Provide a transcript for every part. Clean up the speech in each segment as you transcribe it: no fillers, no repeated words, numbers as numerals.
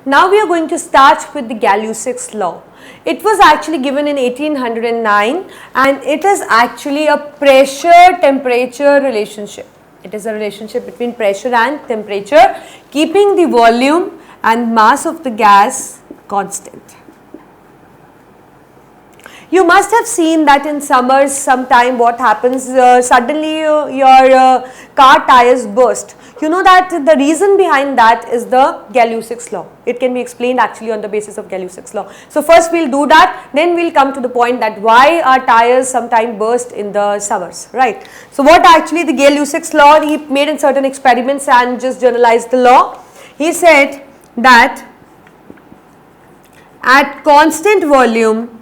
Now we are going to start with the Gay-Lussac's law. It was actually given in 1809 and it is actually a pressure-temperature relationship. It is a relationship between pressure and temperature, keeping the volume and mass of the gas constant. You must have seen that in summers sometime what happens, suddenly your car tires burst. You know that the reason behind that is the Gay-Lussac's law. It can be explained actually on the basis of Gay-Lussac's law. So first we'll do that, then we'll come to the point that why our tires sometimes burst in the summers, right. So what actually the Gay-Lussac's law, he made in certain experiments and just generalized the law. He said that at constant volume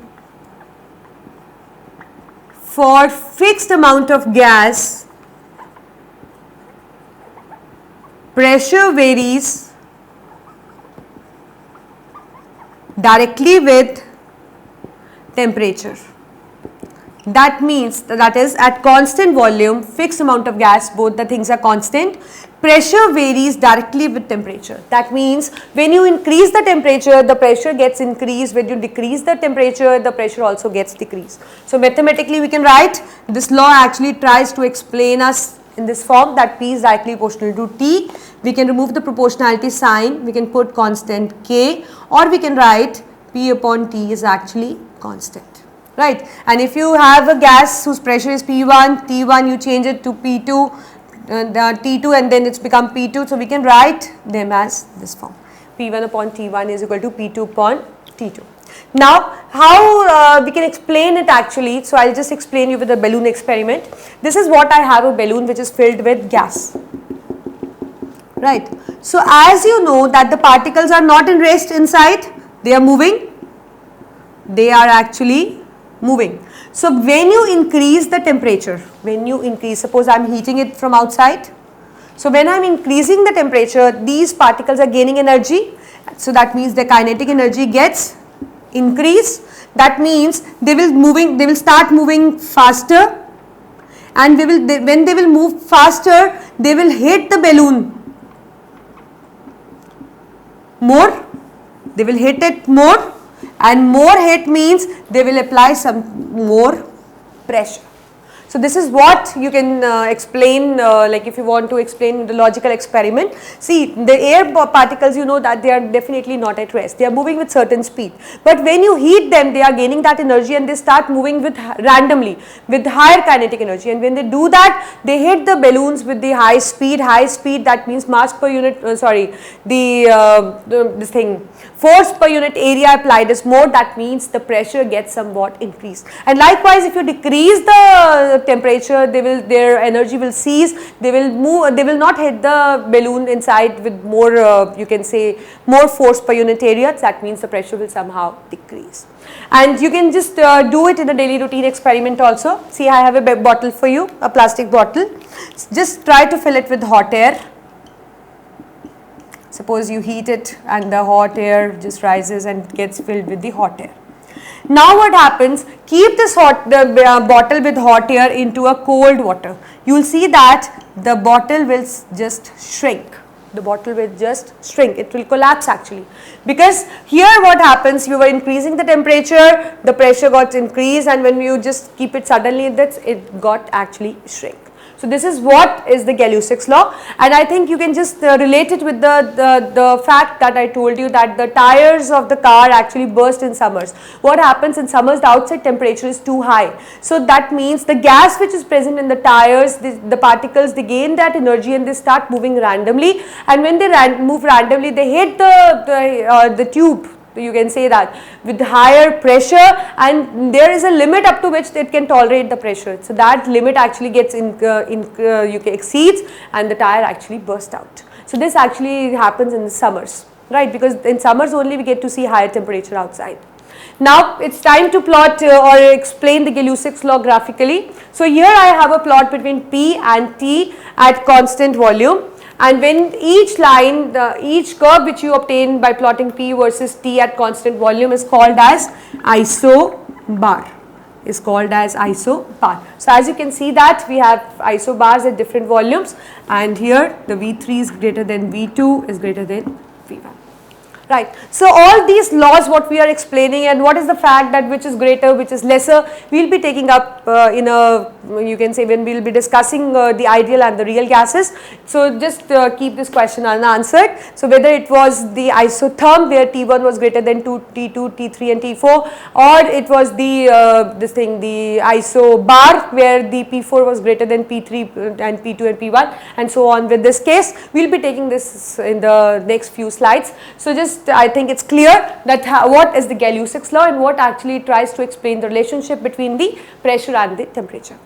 for fixed amount of gas, pressure varies directly with temperature. That means that is at constant volume, fixed amount of gas, both the things are constant, pressure varies directly with temperature. That means when you increase the temperature, the pressure gets increased. When you decrease the temperature, the pressure also gets decreased. So mathematically we can write this law actually tries to explain us in this form that P is directly proportional to T. We can remove the proportionality sign, we can put constant K, or we can write P upon T is actually constant. Right, and if you have a gas whose pressure is P1, T1, you change it to P2, T2 and then it's become P2. So we can write them as this form. P1 upon T1 is equal to P2 upon T2. Now how we can explain it actually, so I'll just explain you with a balloon experiment. This is what I have, a balloon which is filled with gas. Right, so as you know that the particles are not in rest inside, they are moving, they are actually moving. So when you increase the temperature, suppose I am heating it from outside. So when I am increasing the temperature, these particles are gaining energy. So that means the kinetic energy gets increased. That means they will start moving faster, and when they will move faster, they will hit the balloon more. They will hit it more. And more hit means they will apply some more pressure. So this is what you can explain, like if you want to explain the logical experiment. See, the air particles, you know that they are definitely not at rest. They are moving with certain speed. But when you heat them, they are gaining that energy and they start moving with randomly with higher kinetic energy. And when they do that, they hit the balloons with the high speed. High speed, that means mass per unit. This thing. Force per unit area applied is more. That means the pressure gets somewhat increased. And likewise, if you decrease the temperature, their energy will cease. They will move. They will not hit the balloon inside with more. You can say more force per unit area. That means the pressure will somehow decrease. And you can just do it in a daily routine experiment also. See, I have a bottle for you, a plastic bottle. Just try to fill it with hot air. Suppose you heat it and the hot air just rises and gets filled with the hot air. Now what happens, keep this bottle with hot air into a cold water. You will see that the bottle will just shrink. The bottle will just shrink. It will collapse actually. Because here what happens, you were increasing the temperature, the pressure got increased, and when you just keep it suddenly, it got actually shrink. So this is what is the Gay-Lussac's law, and I think you can just relate it with the fact that I told you that the tires of the car actually burst in summers. What happens in summers, the outside temperature is too high. So that means the gas which is present in the tires, the particles, they gain that energy and they start moving randomly, and when they move randomly, they hit the tube. You can say that with higher pressure, and there is a limit up to which it can tolerate the pressure. So that limit actually gets exceeds and the tire actually bursts out. So this actually happens in the summers, right? Because in summers only we get to see higher temperature outside. Now it's time to plot or explain the Gay-Lussac's law graphically. So here I have a plot between P and T at constant volume. And when each line, each curve which you obtain by plotting P versus T at constant volume is called as isobar. So as you can see that we have isobars at different volumes, and here the V3 is greater than V2 is greater than V1. Right. So all these laws what we are explaining and what is the fact that which is greater, which is lesser, we will be taking up in a, you can say, when we will be discussing the ideal and the real gases. So just keep this question unanswered. So whether it was the isotherm where T1 was greater than T2, T3 and T4, or it was the this thing, the isobar where the P4 was greater than P3 and P2 and P1 and so on. With this case, we will be taking this in the next few slides. So just I think it's clear that what is the Gay-Lussac's law and what actually tries to explain the relationship between the pressure and the temperature.